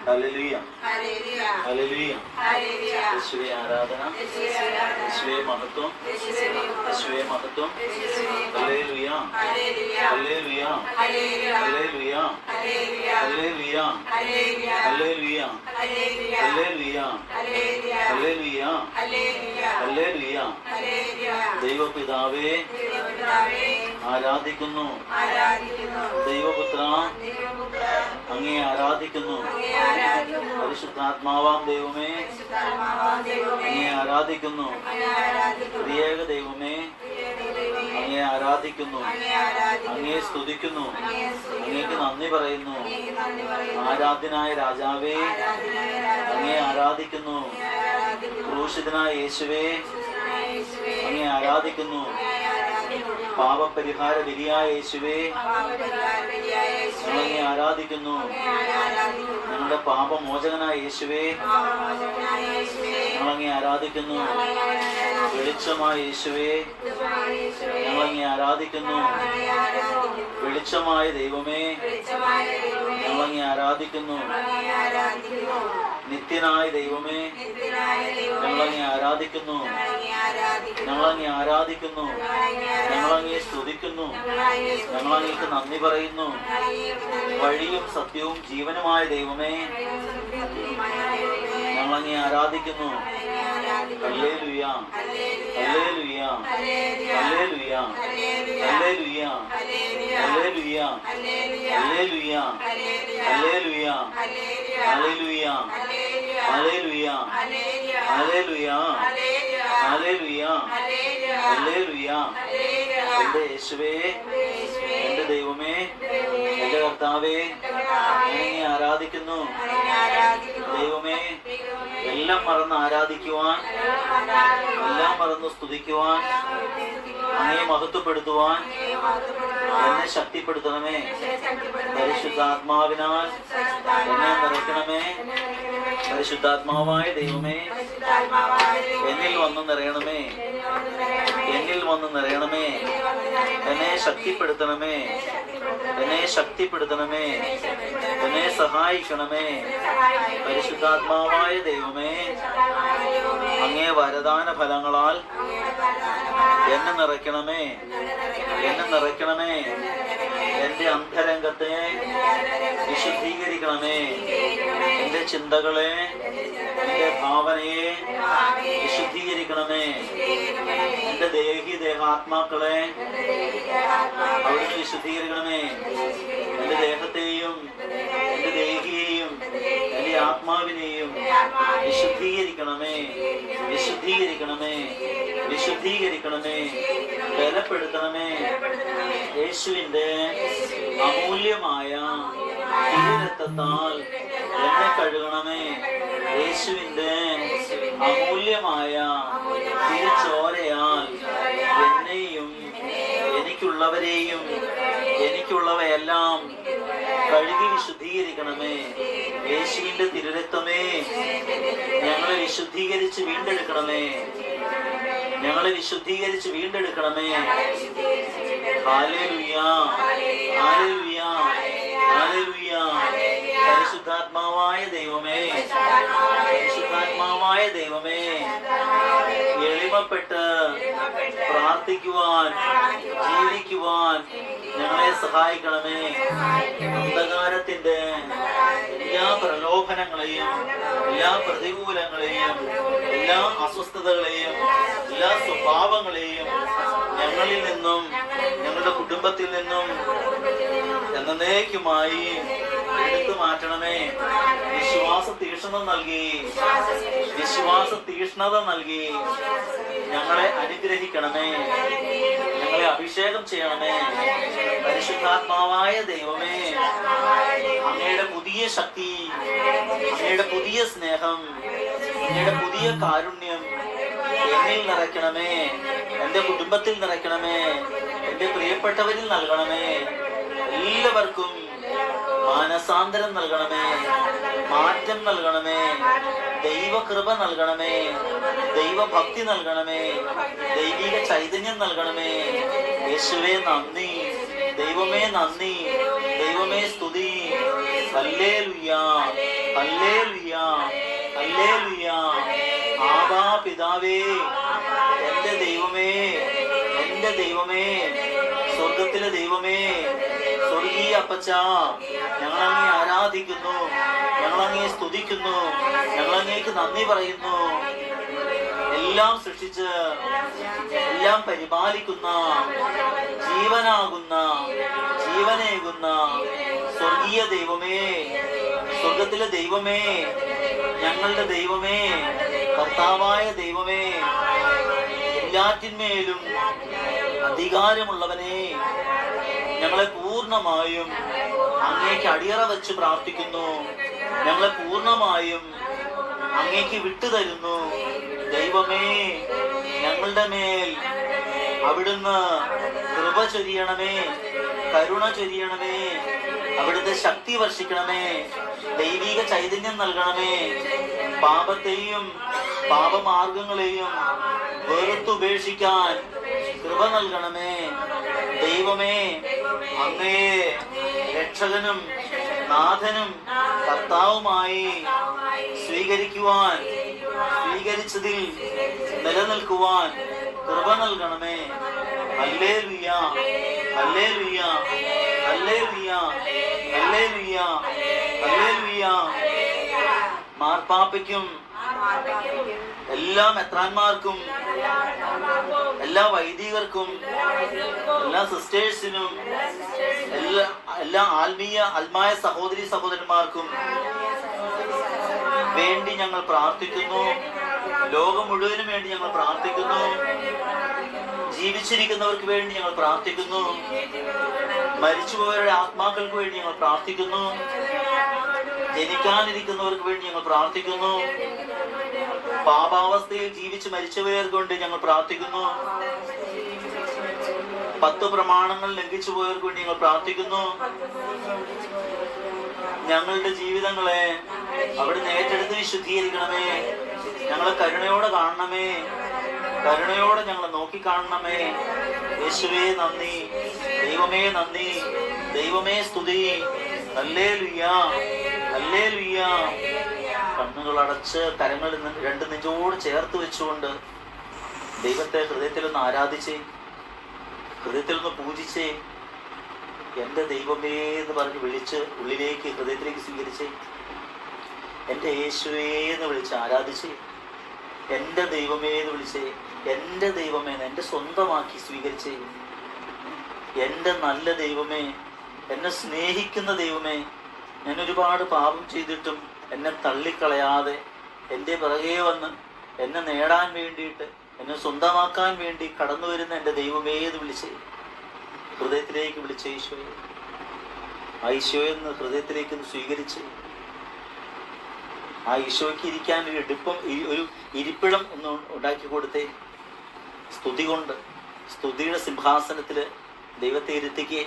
Hallelujah hallelujah. യേശുവേ ആരാധന, യേശുവേ മഹത്വം, യേശുവേ മഹത്വം. ഹല്ലേലൂയ ഹല്ലേലൂയ ഹല്ലേലൂയ ഹല്ലേലൂയ ഹല്ലേലൂയ ഹല്ലേലൂയ ഹല്ലേലൂയ. ദൈവപിതാവേ ആരാധിക്കുന്നു, ദൈവപുത്ര അങ്ങേ ആരാധിക്കുന്നു, പരിശുദ്ധാത്മാവാം ദൈവമേ അങ്ങേ ആരാധിക്കുന്നു, ത്രിയേക ദൈവമേ അങ്ങേ ആരാധിക്കുന്നു, അങ്ങേ സ്തുതിക്കുന്നു, അങ്ങേക്ക് നന്ദി പറയുന്നു. ആരാധ്യനായ രാജാവേ അങ്ങേ ആരാധിക്കുന്നു, ക്രൂശിതനായ യേശുവേ അങ്ങേ ആരാധിക്കുന്നു, പാപപരിഹാര ബലിയായ യേശുവേ ഞങ്ങളങ്ങേ ആരാധിക്കുന്നു, ഞങ്ങളുടെ പാപമോചകനായ യേശുവേ ഞങ്ങളങ്ങേ ആരാധിക്കുന്നു, വെളിച്ചമായ യേശുവേ ഞങ്ങളങ്ങേ ആരാധിക്കുന്നു, വെളിച്ചമായ ദൈവമേ ഞങ്ങളങ്ങേ ആരാധിക്കുന്നു, നിത്യനായ ദൈവമേ ഞങ്ങളങ്ങേ ആരാധിക്കുന്നു, ഞങ്ങളങ്ങേ ആരാധിക്കുന്നു, ഞങ്ങളങ്ങേ സ്തുതിക്കുന്നു, ഞങ്ങളങ്ങേക്ക് നന്ദി പറയുന്നു. വഴിയും സത്യവും ജീവനുമായ ദൈവമേ ഞങ്ങളങ്ങേ ആരാധിക്കുന്നു. ഹല്ലേലൂയ ഹല്ലേലൂയ ഹല്ലേലൂയ ഹല്ലേലൂയ ഹല്ലേലൂയ ഹല്ലേലൂയ ഹല്ലേലൂയ ഹല്ലേലൂയ ഹല്ലേലൂയ ഹല്ലേലൂയ ഹല്ലേലൂയ ഹല്ലേലൂയ. എന്റെ യേശുവേ, എന്റെ ദൈവമേ, എന്റെ കർത്താവേ അങ്ങേ ആരാധിക്കുന്നു. ദൈവമേ, എല്ലാം മറന്ന് ആരാധിക്കുവാൻ, എല്ലാം മറന്ന് സ്തുതിക്കുവാൻ, അങ്ങയെ മഹത്വപ്പെടുത്തുവാൻ എന്നെ ശക്തിപ്പെടുത്തണമേ. പരിശുദ്ധാത്മാവിനാൽ എന്നെ നിറയ്ക്കണമേ. പരിശുദ്ധാത്മാവായ ദൈവമേ എന്നിൽ വന്ന് നിറയണമേ, എന്നിൽ വന്ന് നിറയണമേ. എന്നെ ശക്തിപ്പെടുത്തണമേ, എന്നെ ശക്തിപ്പെടുത്തണമേ, എന്നെ സഹായിക്കണമേ. പരിശുദ്ധാത്മാവായ ദൈവമേ അങ്ങേ വരദാന ഫലങ്ങളാൽ എന്നെ നിറയ്ക്കണമേ, എന്നെ നിറയ്ക്കണമേ. എന്റെ അന്തരംഗത്തെ വിശുദ്ധീകരിക്കണമേ. എന്റെ ചിന്തകളെ, എന്റെ ഭാവനയെ വിശുദ്ധീകരിക്കണമേ. എന്റെ ദേഹാത്മാക്കളെ അവിടുന്ന് വിശുദ്ധീകരിക്കണമേ. എന്റെ ദേഹത്തെയും എന്റെ ദേഹിയെയും എന്റെ ആത്മാവിനെയും വിശുദ്ധീകരിക്കണമേ, വിശുദ്ധീകരിക്കണമേ, വിശുദ്ധീകരിക്കണമേ. ബലപ്പെടുത്തണമേ. യേശുവിന്റെ അമൂല്യമായ തിരുരക്തത്താൽ എന്നെ കഴുകണമേ. യേശുവിന്റെ അമൂല്യമായ തിരുച്ചോരയാൽ എന്നെയും എനിക്കുള്ളവരെയും എനിക്കുള്ളവയെല്ലാം കഴുകി വിശുദ്ധീകരിക്കണമേ. യേശുവിന്റെ തിരുരക്തമേ ഞങ്ങളെ വിശുദ്ധീകരിച്ച് വീണ്ടെടുക്കണമേ, ഞങ്ങളെ വിശുദ്ധീകരിച്ച് വീണ്ടെടുക്കണമേ. ഹല്ലേലൂയ ഹല്ലേലൂയ ഹല്ലേലൂയ. പരിശുദ്ധാത്മാവായ ദൈവമേ, പരിശുദ്ധാത്മാവായ ദൈവമേ എളിമപ്പെട്ട് പ്രാർത്ഥിക്കുവാൻ, ജീവിക്കുവാൻ ഞങ്ങളെ സഹായിക്കണമേ. അന്ധകാരത്തിന്റെ എല്ലാ പ്രലോഭനങ്ങളെയും, എല്ലാ പ്രതികൂലങ്ങളെയും, എല്ലാ അസ്വസ്ഥതകളെയും, എല്ലാ സ്വഭാവങ്ങളെയും ഞങ്ങളിൽ നിന്നും, ഞങ്ങളുടെ കുടുംബത്തിൽ നിന്നും എന്നേക്കുമായി എടുത്തു മാറ്റണമേ. വിശ്വാസ തീക്ഷ്ണത നൽകി, വിശ്വാസ തീക്ഷ്ണത നൽകി ഞങ്ങളെ അനുഗ്രഹിക്കണമേ, ഞങ്ങളെ അഭിഷേകം ചെയ്യണമേ. പരിശുദ്ധാത്മാവായ ദൈവമേ അങ്ങയുടെ പുതിയ ശക്തി, അങ്ങയുടെ പുതിയ സ്നേഹം, അങ്ങയുടെ പുതിയ കാരുണ്യം എന്നിൽ നിറയ്ക്കണമേ. എന്റെ കുടുംബത്തിൽ നിറയ്ക്കണമേ, എന്റെ പ്രിയപ്പെട്ടവരിൽ നൽകണമേ. എല്ലാവർക്കും മാനസാന്തരം നൽകണമേ, മാറ്റം നൽകണമേ, ദൈവകൃപ നൽകണമേ, ദൈവഭക്തി നൽകണമേ, ദൈവിക ചൈതന്യം നൽകണമേ. യേശുവേ നന്ദി, ദൈവമേ നന്ദി, ദൈവമേ സ്തുതി. ഹല്ലേലൂയ ഹല്ലേലൂയ, ഹല്ലേലൂയ. ആബാ പിതാവേ, എന്റെ ദൈവമേ, എന്റെ ദൈവമേ, സ്വർഗത്തിലെ ദൈവമേ, സ്വർഗീയ അപ്പച്ച, ഞങ്ങളങ്ങേ ആരാധിക്കുന്നു, ഞങ്ങളങ്ങേ സ്തുതിക്കുന്നു, ഞങ്ങളങ്ങേക്ക് നന്ദി പറയുന്നു. എല്ലാം സൃഷ്ടിച്ച് എല്ലാം പരിപാലിക്കുന്ന, ജീവനാകുന്ന, ജീവനേകുന്ന സ്വർഗീയ ദൈവമേ, സ്വർഗത്തിലെ ദൈവമേ, ഞങ്ങളുടെ ദൈവമേ, കർത്താവായ ദൈവമേ, എല്ലാറ്റിന്മേലും അധികാരമുള്ളവനെ, ഞങ്ങളെ പൂർണ്ണമായും അങ്ങേക്ക് അടിയറ വെച്ച് പ്രാർത്ഥിക്കുന്നു. ഞങ്ങളെ പൂർണ്ണമായും അങ്ങേക്ക് വിട്ടുതരുന്നു. ദൈവമേ, ഞങ്ങളുടെ മേൽ അവിടുന്ന് കൃപ ചൊരിയണമേ, കരുണ ചൊരിയണമേ, അവിടുത്തെ ശക്തി വർഷിക്കണമേ, ദൈവിക ചൈതന്യം നൽകണമേ. പാപത്തെയും പാപമാർഗങ്ങളെയും വെറുത്തുപേക്ഷിക്കാൻ കൃപ നൽകണമേ. ദൈവമേ, അങ്ങേ രക്ഷകനും നാഥനും കർത്താവുമായി സ്വീകരിച്ചതിൽ നിലനിൽക്കുവാൻ കൃപ നൽകണമേ. ഹല്ലേലൂയ, ഹല്ലേലൂയ, ഹല്ലേലൂയ, ഹല്ലേലൂയ, ഹല്ലേലൂയ. മാർപ്പാപ്പയ്ക്കും എല്ലാ മെത്രാന്മാർക്കും, എല്ലാ വൈദികർക്കും, എല്ലാ സിസ്റ്റേഴ്സിനും, എല്ലാ ആത്മായ സഹോദരി സഹോദരന്മാർക്കും വേണ്ടി ഞങ്ങൾ പ്രാർത്ഥിക്കുന്നു. ലോകം മുഴുവനും വേണ്ടി ഞങ്ങൾ പ്രാർത്ഥിക്കുന്നു. ജീവിച്ചിരിക്കുന്നവർക്ക് വേണ്ടി ഞങ്ങൾ പ്രാർത്ഥിക്കുന്നു. മരിച്ചുപോയവരുടെ ആത്മാക്കൾക്ക് വേണ്ടി ഞങ്ങൾ പ്രാർത്ഥിക്കുന്നു. ജനിക്കാനിരിക്കുന്നവർക്ക് വേണ്ടി ഞങ്ങൾ പ്രാർത്ഥിക്കുന്നു. പാപാവസ്ഥയിൽ ജീവിച്ച് മരിച്ചവർക്ക് വേണ്ടി ഞങ്ങൾ പ്രാർത്ഥിക്കുന്നു. 10 പ്രമാണങ്ങൾ ലംഘിച്ചു പോയവർക്ക് വേണ്ടി ഞങ്ങൾ പ്രാർത്ഥിക്കുന്നു. ഞങ്ങളുടെ ജീവിതങ്ങളെ അവിടുന്ന് ഏറ്റെടുത്ത് വിശുദ്ധീകരിക്കണമേ. ഞങ്ങളെ കരുണയോടെ കാണണമേ, കരുണയോടെ ഞങ്ങളെ നോക്കി കാണണമേ. യേശുവേ നന്ദി, ദൈവമേ നന്ദി, ദൈവമേ സ്തുതി. Hallelujah, hallelujah. കണ്ണുകൾ അടച്ച് കരങ്ങൾ 2 നെഞ്ചോട് ചേർത്ത് വെച്ചുകൊണ്ട് ദൈവത്തെ ഹൃദയത്തിലൊന്ന് ആരാധിച്ചേ, ഹൃദയത്തിലൊന്ന് പൂജിച്ചേ. എൻ്റെ ദൈവമേ എന്ന് പറഞ്ഞ് വിളിച്ച് ഉള്ളിലേക്ക്, ഹൃദയത്തിലേക്ക് സ്വീകരിച്ചേ. എൻ്റെ യേശുവേ എന്ന് വിളിച്ച് ആരാധിച്ചേ. എൻ്റെ ദൈവമേ എന്ന് വിളിച്ചേ. എൻ്റെ ദൈവമേ, എൻ്റെ സ്വന്തമാക്കി സ്വീകരിച്ചേ. എൻ്റെ നല്ല ദൈവമേ, എന്നെ സ്നേഹിക്കുന്ന ദൈവമേ, ഞാൻ ഒരുപാട് പാപം ചെയ്തിട്ടും എന്നെ തള്ളിക്കളയാതെ എൻ്റെ പിറകെ വന്ന് എന്നെ നേടാൻ വേണ്ടിയിട്ട്, എന്നെ സ്വന്തമാക്കാൻ വേണ്ടി കടന്നു വരുന്ന എൻ്റെ ദൈവമേ എന്ന് വിളിച്ചേ. ഹൃദയത്തിലേക്ക് വിളിച്ച ഈശോയെ, ആ ഈശോയെന്ന് ഹൃദയത്തിലേക്ക് സ്വീകരിച്ച് ആ ഈശോയ്ക്ക് ഇരിക്കാൻ ഒരു ഇരിപ്പിടം ഒന്ന് ഉണ്ടാക്കി കൊടുത്തേ. സ്തുതി കൊണ്ട്, സ്തുതിയുടെ സിംഹാസനത്തിൽ ദൈവത്തെ ഇരുത്തിക്ക്,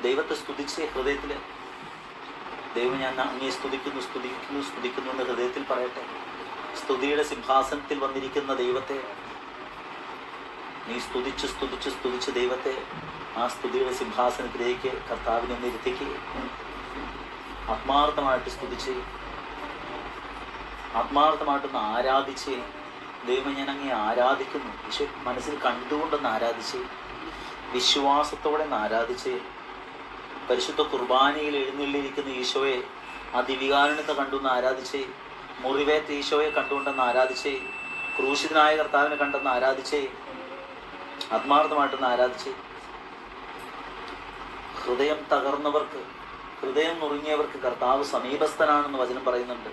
ദൈവത്തെ സ്തുതിച്ച് ഹൃദയത്തിൽ, ദൈവം ഞാൻ അങ്ങേ സ്തുതിക്കുന്നു, സ്തുതിക്കുന്നു, സ്തുതിക്കുന്നു എന്ന് ഹൃദയത്തിൽ പറയട്ടെ. സ്തുതിയുടെ സിംഹാസനത്തിൽ വന്നിരിക്കുന്ന ദൈവത്തെ നീ സ്തുതിച്ച് സ്തുതിച്ച് സ്തുതിച്ച് ദൈവത്തെ ആ സ്തുതിയുടെ സിംഹാസനത്തിലേക്ക് കർത്താവിനെ ഇരുത്തിക്ക്. ആത്മാർത്ഥമായിട്ട് സ്തുതിച്ച്, ആത്മാർത്ഥമായിട്ടൊന്ന് ആരാധിച്ച്, ദൈവം ഞാൻ അങ്ങേ ആരാധിക്കുന്നു, ഈശോ മനസ്സിൽ കണ്ടുകൊണ്ടൊന്ന് ആരാധിച്ച്, വിശ്വാസത്തോടെ ഒന്ന് ആരാധിച്ച്, പരിശുദ്ധ കുർബാനയിൽ എഴുന്നള്ളിയിരിക്കുന്ന ഈശോയെ ആ ദിവികാരുണ്യത്തെ കണ്ടുകൊണ്ട് ആരാധിച്ച്, മുറിവേറ്റ ഈശോയെ കണ്ടുകൊണ്ടെന്ന് ആരാധിച്ച്, ക്രൂശിതനായ കർത്താവിനെ കണ്ടെന്ന് ആരാധിച്ച്, ആത്മാർത്ഥമായിട്ടൊന്ന് ആരാധിച്ച്. ഹൃദയം തകർന്നവർക്ക്, ഹൃദയം നുറുങ്ങിയവർക്ക് കർത്താവ് സമീപസ്ഥനാണെന്ന് വചനം പറയുന്നുണ്ട്.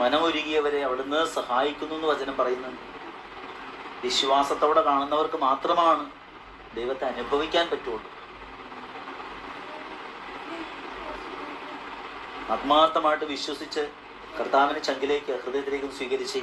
മനമൊരുകിയവരെ അവിടുന്ന് സഹായിക്കുന്നു എന്ന് വചനം പറയുന്നുണ്ട്. വിശ്വാസത്തോടെ കാണുന്നവർക്ക് മാത്രമാണ് ദൈവത്തെ അനുഭവിക്കാൻ പറ്റുള്ളൂ. ആത്മാർത്ഥമായിട്ട് വിശ്വസിച്ച് കർത്താവിനെ ചങ്കിലേക്ക്, ഹൃദയത്തിലേക്ക് സ്വീകരിച്ച്